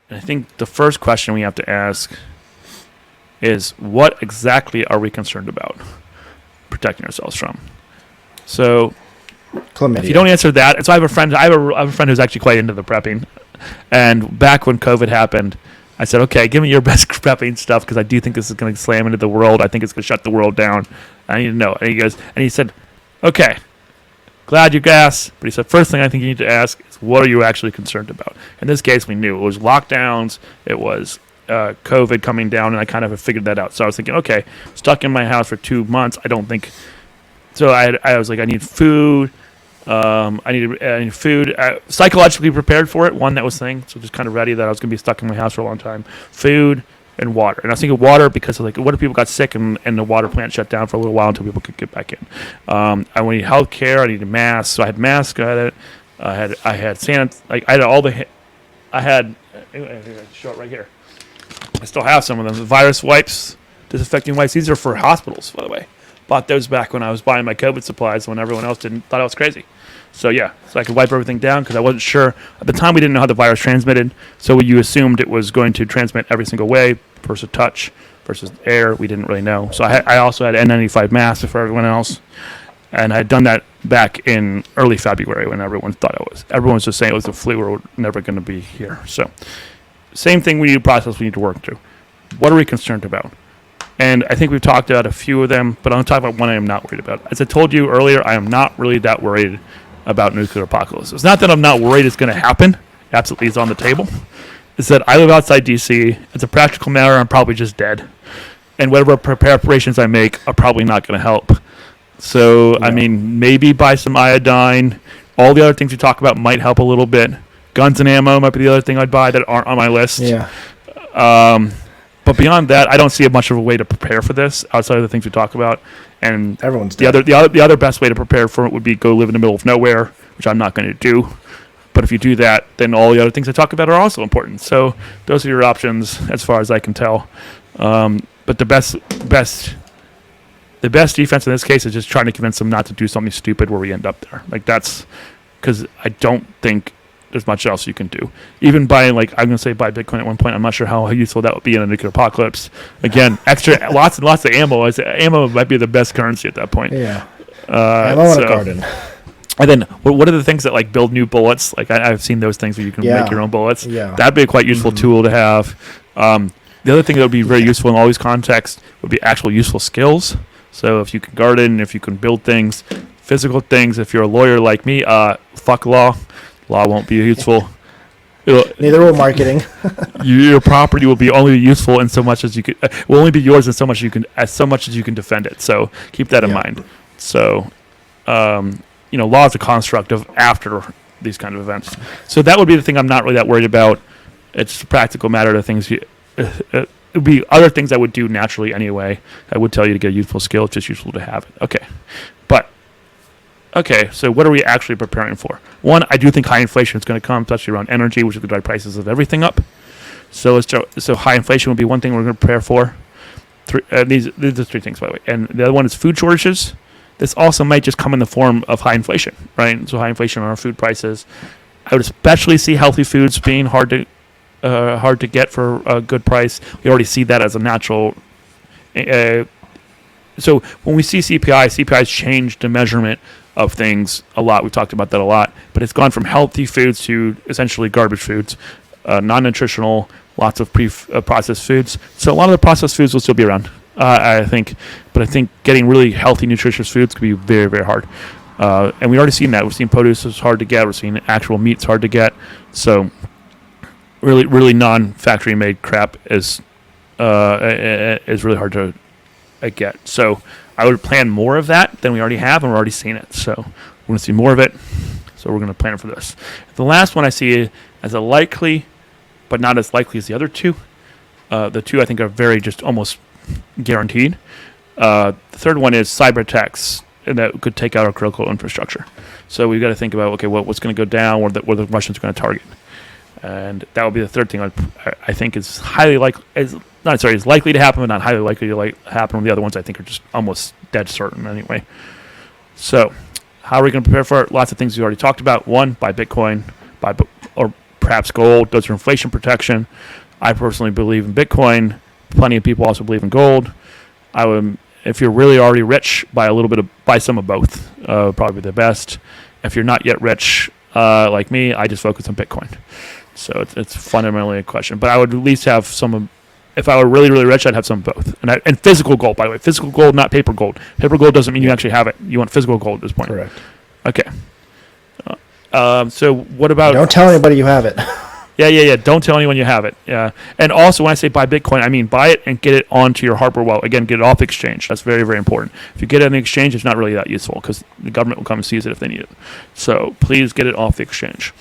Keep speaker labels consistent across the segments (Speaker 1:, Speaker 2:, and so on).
Speaker 1: And I think the first question we have to ask is, what exactly are we concerned about protecting ourselves from? So
Speaker 2: Chlamydia.
Speaker 1: if you don't answer that, so I have a friend who's actually quite into the prepping. And back when COVID happened, I said, okay, give me your best prepping stuff because I do think this is going to slam into the world. I think it's going to shut the world down. I need to know. And he said, okay, glad you asked. But he said, first thing I think you need to ask is, what are you actually concerned about? In this case, we knew it was lockdowns. It was COVID coming down, and I kind of figured that out. So I was thinking, okay, stuck in my house for 2 months. I don't think so. I was like, I need food. I need food. Psychologically prepared for it. One, that was saying, so just kind of ready that I was going to be stuck in my house for a long time. Food and water. And I was thinking water because what if people got sick and the water plant shut down for a little while until people could get back in. I need health care. I needed masks. So I had masks. I had I had show it right here. I still have some of them. The virus wipes, disinfecting wipes. These are for hospitals, by the way. Bought those back when I was buying my COVID supplies when everyone else thought I was crazy. So yeah, so I could wipe everything down because I wasn't sure. At the time, we didn't know how the virus transmitted, so you assumed it was going to transmit every single way versus touch versus air. We didn't really know. So I also had N95 masks for everyone else, and I had done that back in early February when everyone was just saying it was the flu or never going to be here. So same thing, we need a process we need to work through. What are we concerned about? And I think we've talked about a few of them, but I'm going to talk about one I am not worried about. As I told you earlier, I am not really that worried about nuclear apocalypse. It's not that I'm not worried it's going to happen. Absolutely, it's on the table. It's that I live outside D.C. It's a practical matter. I'm probably just dead. And whatever preparations I make are probably not going to help. So, yeah. I mean, maybe buy some iodine. All the other things you talk about might help a little bit. Guns and ammo might be the other thing I'd buy that aren't on my list.
Speaker 2: Yeah.
Speaker 1: But beyond that, I don't see much of a way to prepare for this outside of the things we talk about. And
Speaker 2: everyone's
Speaker 1: the other best way to prepare for it would be go live in the middle of nowhere, which I'm not going to do. But if you do that, then all the other things I talk about are also important. So those are your options as far as I can tell. But the best defense in this case is just trying to convince them not to do something stupid where we end up there. Like that's because I don't think there's much else you can do. Even buying, I'm going to say buy Bitcoin at one point. I'm not sure how useful that would be in a nuclear apocalypse. Again, lots and lots of ammo. Ammo might be the best currency at that point.
Speaker 2: Yeah. Ammo in a garden.
Speaker 1: And then what are the things that build new bullets? I've seen those things where you can make your own bullets.
Speaker 2: Yeah.
Speaker 1: That'd be a quite useful tool to have. The other thing that would be very useful in all these contexts would be actual useful skills. So if you can garden, if you can build things, physical things, if you're a lawyer like me, fuck law. Law won't be useful.
Speaker 2: Neither will marketing.
Speaker 1: Your property will be only useful in so much as you can. Will only be yours in so much as you can defend it. So keep that in mind. So, law is a construct of after these kind of events. So that would be the thing I'm not really that worried about. It's a practical matter to things. It would be other things I would do naturally anyway. I would tell you to get a useful skill. It's just useful to have it. Okay, so what are we actually preparing for? One, I do think high inflation is going to come, especially around energy, which is going to drive prices of everything up. So high inflation would be one thing we're going to prepare for. These are three things, by the way. And the other one is food shortages. This also might just come in the form of high inflation, right? So high inflation on our food prices. I would especially see healthy foods being hard to get for a good price. We already see that as a natural. So when we see CPI's changed the measurement of things a lot. We've talked about that a lot, but it's gone from healthy foods to essentially garbage foods, non-nutritional, lots of processed foods. So a lot of the processed foods will still be around, I think. But I think getting really healthy, nutritious foods could be very, very hard. And we've already seen that. We've seen produce is hard to get. We're seeing actual meats hard to get. So really, really non-factory made crap is really hard to get. So I would plan more of that than we already have, and we're already seeing it. So we're going to see more of it. So we're going to plan for this. The last one I see as a likely, but not as likely as the other two. The two I think are very just almost guaranteed. The third one is cyber attacks, and that could take out our critical infrastructure. So we've got to think about, okay, what's going to go down, where the Russians are going to target. And that would be the third thing I think is highly likely. Is likely to happen, but not highly likely to happen. The other ones I think are just almost dead certain anyway. So, how are we going to prepare for it? Lots of things we already talked about. One, buy Bitcoin, perhaps gold. Those are inflation protection. I personally believe in Bitcoin. Plenty of people also believe in gold. I would, if you're really already rich, buy some of both. Probably the best. If you're not yet rich, like me, I just focus on Bitcoin. So it's fundamentally a question. But I would at least have some. If I were really, really rich, I'd have some of both. And physical gold, by the way. Physical gold, not paper gold. Paper gold doesn't mean you actually have it. You want physical gold at this point.
Speaker 2: Correct.
Speaker 1: Okay. So what about...
Speaker 2: Don't tell anybody you have it.
Speaker 1: Yeah. Don't tell anyone you have it. Yeah. And also, when I say buy Bitcoin, I mean buy it and get it onto your Harper wallet. Again, get it off the exchange. That's very, very important. If you get it on the exchange, it's not really that useful because the government will come and seize it if they need it. So please get it off the exchange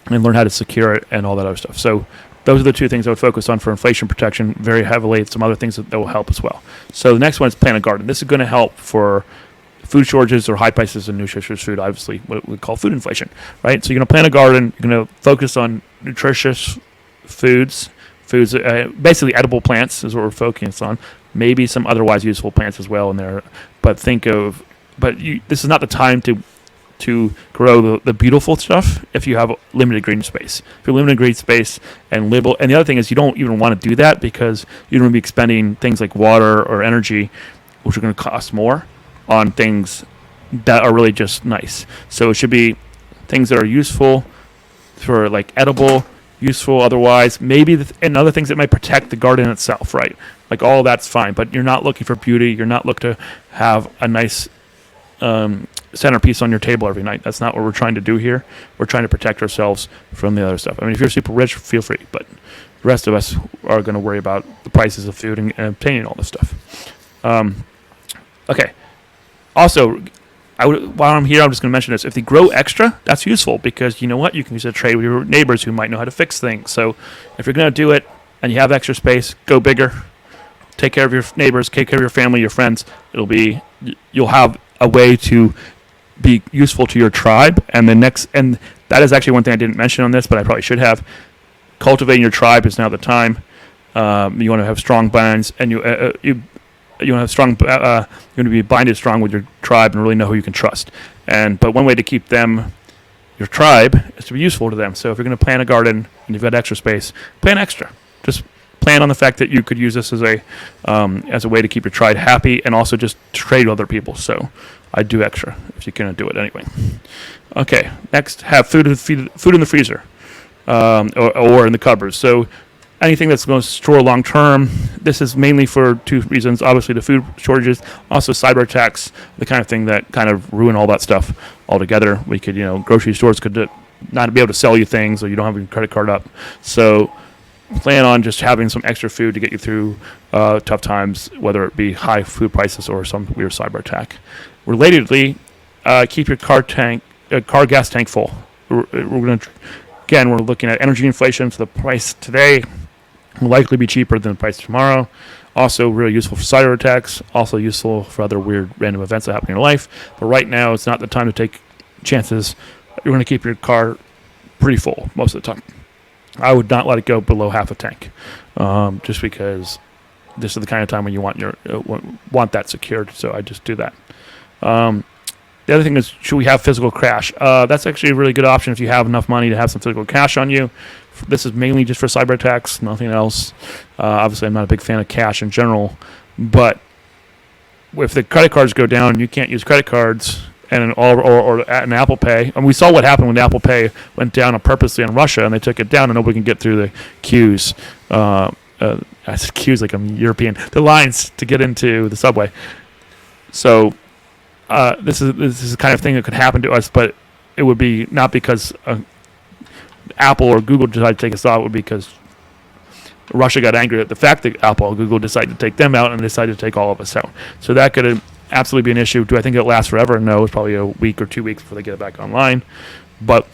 Speaker 1: and learn how to secure it and all that other stuff. So those are the two things I would focus on for inflation protection very heavily. Some other things that will help as well. So the next one is plant a garden. This is going to help for food shortages or high prices of nutritious food, obviously what we call food inflation, right? So you're going to plant a garden. You're going to focus on nutritious foods, basically edible plants is what we're focusing on. Maybe some otherwise useful plants as well in there. But this is not the time to grow the beautiful stuff if you have limited green space. If you're limited green space and the other thing is you don't even want to do that because you're going to be expending things like water or energy, which are going to cost more on things that are really just nice. So it should be things that are useful for like edible, useful otherwise, maybe and other things that might protect the garden itself, right? Like all that's fine, but you're not looking for beauty. You're not looking to have a nice centerpiece on your table every night. That's not what we're trying to do here. We're trying to protect ourselves from the other stuff. I mean, if you're super rich, feel free, but the rest of us are going to worry about the prices of food and obtaining all this stuff. Okay. Also, while I'm here, I'm just going to mention this. If they grow extra, that's useful because you know what? You can use it to trade with your neighbors who might know how to fix things. So if you're going to do it and you have extra space, go bigger. Take care of your neighbors, take care of your family, your friends. You'll have a way to be useful to your tribe. And that is actually one thing I didn't mention on this, but I probably should have. Cultivating your tribe is now the time. You want to have strong bonds, and you want to have strong. You want to be binded strong with your tribe and really know who you can trust. But one way to keep them, your tribe, is to be useful to them. So if you're going to plant a garden and you've got extra space, plant extra. Just plan on the fact that you could use this as a way to keep your tribe happy and also just trade with other people. So I'd do extra if you're going to do it anyway. Okay, next, have food in the freezer or in the cupboards. So anything that's going to store long term, this is mainly for two reasons. Obviously, the food shortages, also cyber attacks, the kind of thing that kind of ruin all that stuff altogether. We could, grocery stores could not be able to sell you things or you don't have your credit card up. So plan on just having some extra food to get you through tough times, whether it be high food prices or some weird cyber attack. Relatedly, keep your car gas tank full. We're looking at energy inflation, so the price today will likely be cheaper than the price tomorrow. Also really useful for cyber attacks, also useful for other weird random events that happen in your life. But right now, it's not the time to take chances. You're going to keep your car pretty full most of the time. I would not let it go below half a tank, just because this is the kind of time when you want that secured. So I just do that. The other thing is, should we have physical cash? That's actually a really good option if you have enough money to have some physical cash on you. This is mainly just for cyber attacks, nothing else. Obviously, I'm not a big fan of cash in general, but if the credit cards go down, you can't use credit cards and an Apple Pay. And we saw what happened when Apple Pay went down purposely in Russia, and they took it down, and nobody can get through the queues. I said queues like I'm European. The lines to get into the subway. So this is the kind of thing that could happen to us, but it would be not because Apple or Google decided to take us out. It would be because Russia got angry at the fact that Apple or Google decided to take them out and decided to take all of us out. So that could absolutely be an issue. Do I think it'll last forever? No, it's probably a week or 2 weeks before they get it back online. But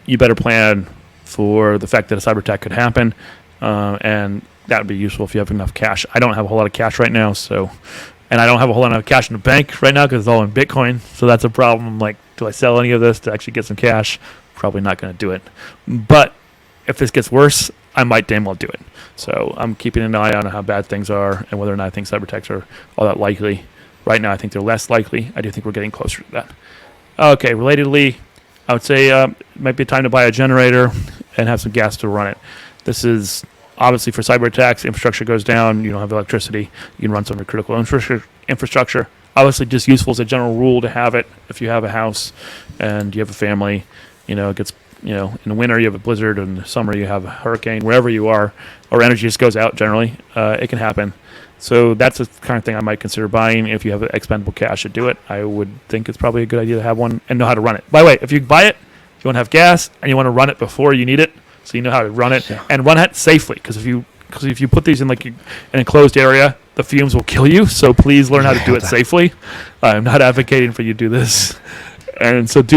Speaker 1: you better plan for the fact that a cyber attack could happen, and that would be useful if you have enough cash. I don't have a whole lot of cash right now, and I don't have a whole lot of cash in the bank right now because it's all in Bitcoin. So that's a problem. Like, do I sell any of this to actually get some cash? Probably not going to do it. But if this gets worse, I might damn well do it. So I'm keeping an eye on how bad things are and whether or not I think cyber attacks are all that likely. Right now, I think they're less likely. I do think we're getting closer to that. Okay, relatedly, I would say it might be time to buy a generator and have some gas to run it. This is obviously for cyber attacks. Infrastructure goes down. You don't have electricity. You can run some of your critical infrastructure. Obviously, just useful as a general rule to have it if you have a house and you have a family. It gets, in the winter you have a blizzard, in the summer you have a hurricane. Wherever you are, or energy just goes out generally. It can happen. So that's the kind of thing I might consider buying. If you have expendable cash to do it, I would think it's probably a good idea to have one and know how to run it. By the way, if you buy it, you want to have gas and you want to run it before you need it, so you know how to run it and run it safely. Because if you put these in like an enclosed area, the fumes will kill you. So please learn how to do it safely. I'm not advocating for you to do this. And so watch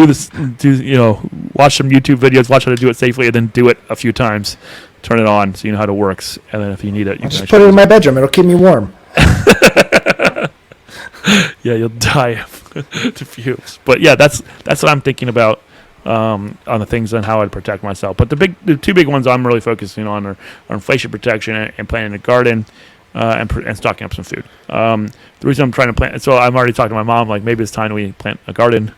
Speaker 1: some YouTube videos, watch how to do it safely, and then do it a few times. Turn it on so you know how it works, and then if you need it, you
Speaker 2: can just put it in my bedroom. It'll keep me warm.
Speaker 1: Yeah, you'll die to fumes. But yeah, that's what I'm thinking about on the things and how I'd protect myself. But the two big ones I'm really focusing on are inflation protection and planting a garden and stocking up some food. The reason I'm trying to plant, so I'm already talking to my mom, like maybe it's time we plant a garden.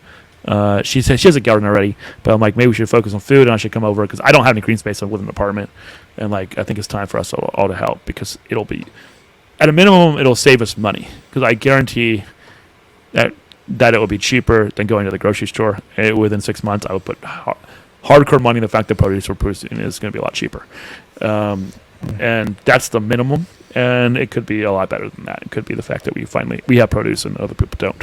Speaker 1: She says she has a garden already, but I'm like, maybe we should focus on food and I should come over because I don't have any green space. I live in an apartment, and like I think it's time for us all to help because it'll be, at a minimum, it'll save us money because I guarantee that it will be cheaper than going to the grocery store. Within 6 months, I would put hardcore money in the fact that produce we're producing is going to be a lot cheaper, and that's the minimum. And it could be a lot better than that. It could be the fact that we have produce and other people don't.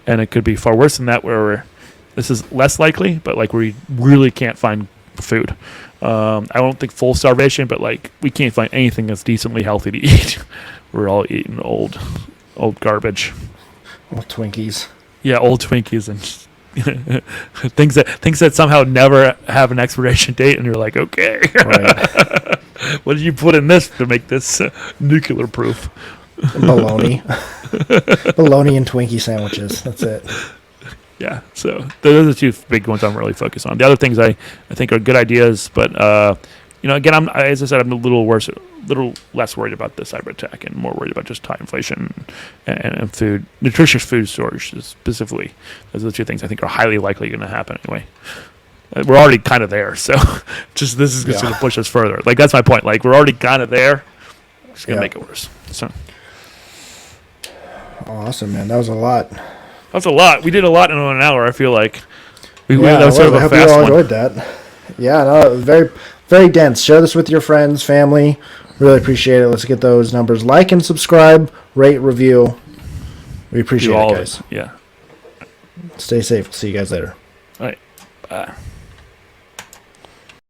Speaker 1: And it could be far worse than that where this is less likely, but like we really can't find food. I don't think full starvation, but like we can't find anything that's decently healthy to eat. We're all eating old garbage.
Speaker 2: Old Twinkies.
Speaker 1: Yeah, old Twinkies and things that somehow never have an expiration date, and you're like, okay.
Speaker 2: Right.
Speaker 1: What did you put in this to make this nuclear proof?
Speaker 2: Bologna. Bologna and Twinkie sandwiches. That's it.
Speaker 1: Yeah, so those are the two big ones I'm really focused on. The other things I think are good ideas, but again, as I said, I'm a little less worried about the cyber attack and more worried about just high inflation and food, nutritious food storage specifically. Those are the two things I think are highly likely going to happen anyway. We're already kind of there, so this is just going to push us further. Like that's my point. Like we're already kind of there. It's going to make it worse. So
Speaker 2: awesome, man. That was a lot.
Speaker 1: That's a lot. We did a lot in an hour. I feel like that was
Speaker 2: I
Speaker 1: sort of a
Speaker 2: hope
Speaker 1: fast
Speaker 2: you all
Speaker 1: one.
Speaker 2: enjoyed that. Yeah, no, it was very, very dense. Share this with your friends, family. Really appreciate it. Let's get those numbers. Like and subscribe, rate, review. We appreciate it, guys.
Speaker 1: Yeah.
Speaker 2: Stay safe. We'll see you guys later.
Speaker 1: All right. Bye.